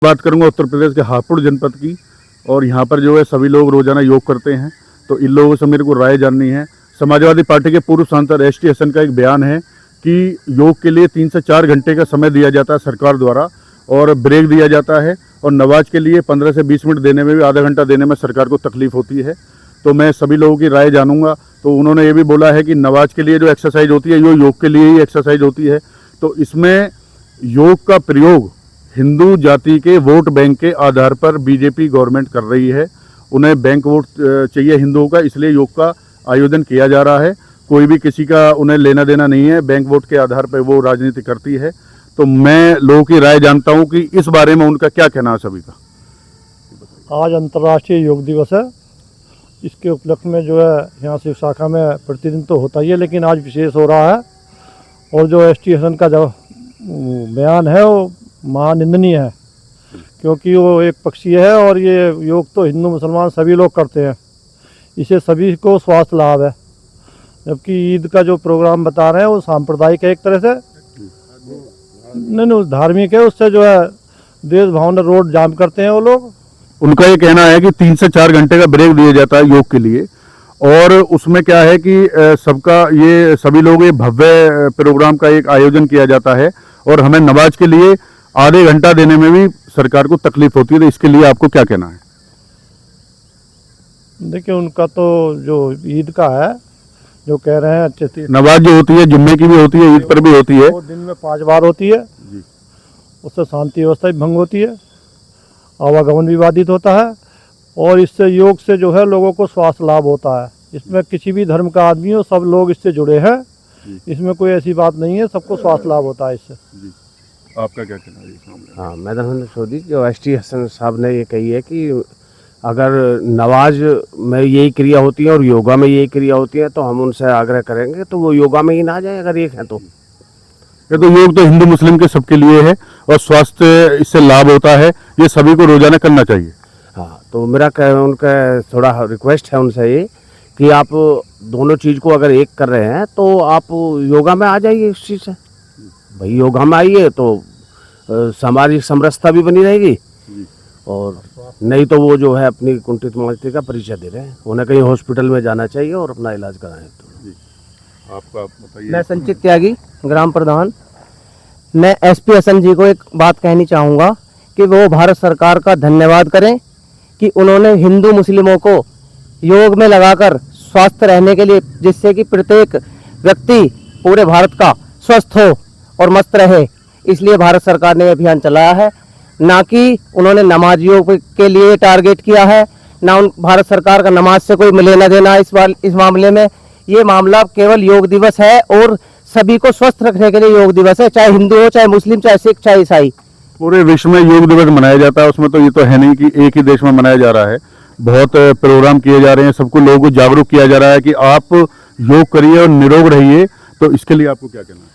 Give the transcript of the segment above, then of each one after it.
बात करूंगा उत्तर प्रदेश के हापुड़ जनपद की। और यहाँ पर जो है सभी लोग रोजाना योग करते हैं, तो इन लोगों से मेरे को राय जाननी है। समाजवादी पार्टी के पूर्व सांसद एस टी हसन का एक बयान है कि योग के लिए 3 से 4 घंटे का समय दिया जाता है सरकार द्वारा और ब्रेक दिया जाता है, और नमाज के लिए 15 से 20 मिनट देने में भी आधा घंटा देने में सरकार को तकलीफ होती है। तो मैं सभी लोगों की राय जानूंगा। तो उन्होंने ये भी बोला है कि नमाज के लिए जो एक्सरसाइज होती है वो योग के लिए ही एक्सरसाइज होती है। तो इसमें योग का प्रयोग हिंदू जाति के वोट बैंक के आधार पर बीजेपी गवर्नमेंट कर रही है। उन्हें बैंक वोट चाहिए हिंदुओं का, इसलिए योग का आयोजन किया जा रहा है। कोई भी किसी का उन्हें लेना देना नहीं है, बैंक वोट के आधार पर वो राजनीति करती है। तो मैं लोगों की राय जानता हूं कि इस बारे में उनका क्या कहना है सभी का। आज अंतर्राष्ट्रीय योग दिवस है। इसके उपलक्ष्य में जो है यहाँ शिव शाखा में प्रतिदिन तो होता ही है, लेकिन आज विशेष हो रहा है। और जो एस टी हसन का जो बयान है वो महानिंदनीय है, क्योंकि वो एक पक्षीय है और ये योग तो हिंदू मुसलमान सभी लोग करते हैं। इसे सभी को स्वास्थ्य लाभ है। जबकि ईद का जो प्रोग्राम बता रहे हैं वो सांप्रदायिक है एक तरह से, नहीं धार्मिक है। उससे जो है देश भावना रोड जाम करते हैं वो लोग। उनका ये कहना है कि 3 से 4 घंटे का ब्रेक दिया जाता है योग के लिए, और उसमें क्या है कि सबका ये सभी लोग ये भव्य प्रोग्राम का एक आयोजन किया जाता है, और हमें नमाज के लिए आधे घंटा देने में भी सरकार को तकलीफ होती है। तो इसके लिए आपको क्या कहना है? देखिए, उनका तो जो ईद का है जो कह रहे हैं अच्छे, नमाज जो होती है जुम्मे की भी होती है, ईद पर भी होती है, वो दिन में 5 बार होती है। उससे शांति व्यवस्था भी भंग होती है, आवागमन भी बाधित होता है, और इससे योग से जो है लोगों को स्वास्थ्य लाभ होता है। इसमें किसी भी धर्म का आदमी हो, सब लोग इससे जुड़े हैं। इसमें कोई ऐसी बात नहीं है, सबको स्वास्थ्य लाभ होता है इससे। आपका क्या कहना है? हाँ, मैदान सोदी जो एस टी हसन साहब ने ये कही है कि अगर नमाज में यही क्रिया होती है और योगा में यही क्रिया होती है, तो हम उनसे आग्रह करेंगे तो वो योगा में ही ना जाए अगर एक है तो। ये तो योग तो हिंदू मुस्लिम के सबके लिए है, और स्वास्थ्य इससे लाभ होता है, ये सभी को रोजाना करना चाहिए। हाँ, तो मेरा उनका थोड़ा रिक्वेस्ट है उनसे ये कि आप दोनों चीज़ को अगर एक कर रहे हैं तो आप योगा में आ जाइए। इस चीज़ से भाई योगा में आइए तो सामाजिक समरसता भी बनी रहेगी, और नहीं तो वो जो है अपनी कुंठित मानसिकता का परिचय दे रहे हैं। उन्हें कहीं हॉस्पिटल में जाना चाहिए और अपना इलाज कराएं। तो आपका बताइए। मैं संचित त्यागी, ग्राम प्रधान। मैं एसपी हसन जी को एक बात कहनी चाहूँगा कि वो भारत सरकार का धन्यवाद करें कि उन्होंने हिंदू मुस्लिमों को योग में लगाकर स्वस्थ रहने के लिए, जिससे कि प्रत्येक व्यक्ति पूरे भारत का स्वस्थ हो और मस्त रहे, इसलिए भारत सरकार ने अभियान चलाया है। ना कि उन्होंने नमाजियों के लिए टारगेट किया है, ना उन भारत सरकार का नमाज से कोई लेना देना इस मामले में। ये मामला केवल योग दिवस है और सभी को स्वस्थ रखने के लिए योग दिवस है, चाहे हिंदू हो, चाहे मुस्लिम, चाहे सिख, चाहे ईसाई। पूरे विश्व में योग दिवस मनाया जाता है, उसमें तो ये तो है नहीं कि एक ही देश में मनाया जा रहा है। बहुत प्रोग्राम किए जा रहे हैं, सबको लोगों को जागरूक किया जा रहा है कि आप योग करिए और निरोग रहिए। तो इसके लिए आपको क्या कहना है?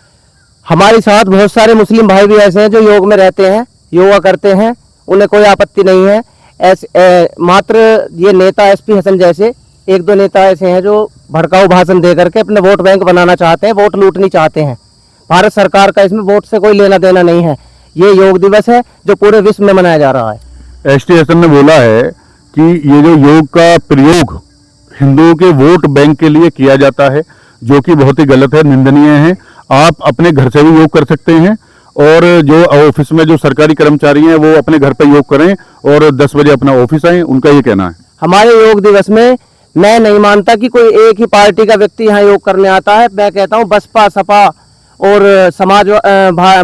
हमारे साथ बहुत सारे मुस्लिम भाई भी ऐसे हैं जो योग में रहते हैं, योगा करते हैं, उन्हें कोई आपत्ति नहीं है। मात्र ये नेता एसपी हसन जैसे 1-2 नेता ऐसे हैं जो भड़काऊ भाषण दे करके अपने वोट बैंक बनाना चाहते हैं, वोट लूटनी चाहते हैं। भारत सरकार का इसमें वोट से कोई लेना देना नहीं है। ये योग दिवस है जो पूरे विश्व में मनाया जा रहा है। एस टी हसन ने बोला है कि ये जो योग का प्रयोग हिंदुओं के वोट बैंक के लिए किया जाता है, जो कि बहुत ही गलत है, निंदनीय है। आप अपने घर से भी योग कर सकते हैं, और जो ऑफिस में जो सरकारी कर्मचारी हैं वो अपने घर पर योग करें और 10 बजे अपना ऑफिस आए, उनका ये कहना है। हमारे योग दिवस में मैं नहीं मानता कि कोई एक ही पार्टी का व्यक्ति यहाँ योग करने आता है। मैं कहता हूँ बसपा, सपा और समाज,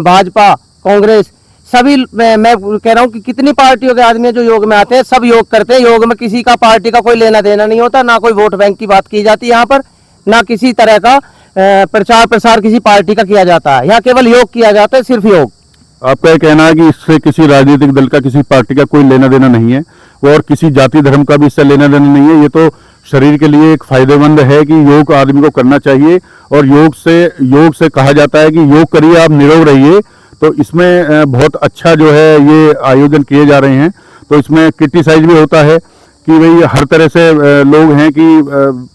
भाजपा, कांग्रेस, सभी मैं कह रहा हूँ कि कितनी पार्टियों के आदमी जो योग में आते हैं, सब योग करते हैं। योग में किसी का पार्टी का कोई लेना देना नहीं होता, ना कोई वोट बैंक की बात की जाती है यहाँ पर, ना किसी तरह का प्रचार प्रसार किसी पार्टी का किया जाता है। यहाँ केवल योग किया जाता है, सिर्फ योग। आपका यह कहना है कि इससे किसी राजनीतिक दल का, किसी पार्टी का कोई लेना देना नहीं है, और किसी जाति धर्म का भी इससे लेना देना नहीं है। ये तो शरीर के लिए एक फायदेमंद है कि योग आदमी को करना चाहिए, और योग से कहा जाता है कि योग करिए आप निरोग रहिए। तो इसमें बहुत अच्छा जो है ये आयोजन किए जा रहे हैं। तो इसमें क्रिटिसाइज भी होता है कि भाई हर तरह से लोग हैं कि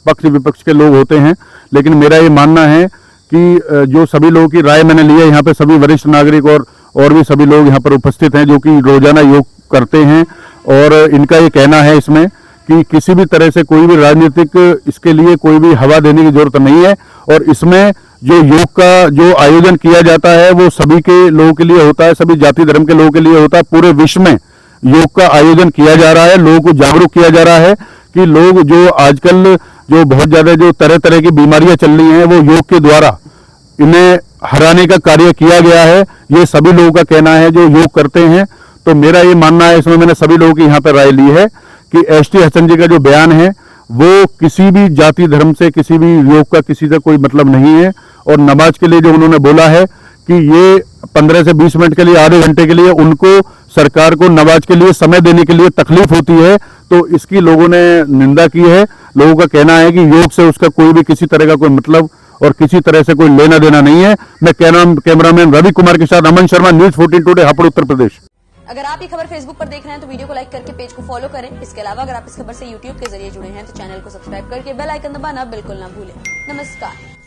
पक्ष विपक्ष के लोग होते हैं, लेकिन मेरा ये मानना है कि जो सभी लोगों की राय मैंने ली है, यहाँ पे सभी वरिष्ठ नागरिक और भी सभी लोग यहाँ पर उपस्थित हैं जो कि रोजाना योग करते हैं। और इनका ये कहना है इसमें कि किसी भी तरह से कोई भी राजनीतिक इसके लिए कोई भी हवा देने की जरूरत नहीं है। और इसमें जो योग का जो आयोजन किया जाता है वो सभी के लोगों के लिए होता है, सभी जाति धर्म के लोगों के लिए होता है। पूरे विश्व में योग का आयोजन किया जा रहा है, लोगों को जागरूक किया जा रहा है कि लोग जो आजकल जो बहुत ज्यादा जो तरह तरह की बीमारियां चल रही हैं वो योग के द्वारा इन्हें हराने का कार्य किया गया है। ये सभी लोगों का कहना है जो योग करते हैं। तो मेरा ये मानना है, इसमें मैंने सभी लोगों की यहाँ पर राय ली है कि एसटी हसन जी का जो बयान है वो किसी भी जाति धर्म से, किसी भी योग का किसी से कोई मतलब नहीं है। और नमाज के लिए जो उन्होंने बोला है कि ये 15 से 20 मिनट के लिए, आधे घंटे के लिए उनको सरकार को नमाज के लिए समय देने के लिए तकलीफ होती है, तो इसकी लोगों ने निंदा की है। लोगों का कहना है कि योग से उसका कोई भी किसी तरह का कोई मतलब और किसी तरह से कोई लेना देना नहीं है। मैं कैमरामैन रवि कुमार के साथ अमन शर्मा, न्यूज 14 टुडे, हापुड़, उत्तर प्रदेश। अगर आप ये खबर फेसबुक पर देख रहे हैं तो वीडियो को लाइक करके पेज को फॉलो करें। इसके अलावा अगर आप इस खबर से यूट्यूब के जरिए जुड़े हैं तो चैनल को सब्सक्राइब करके बेल आइकन दबाना बिल्कुल ना भूलें। नमस्कार।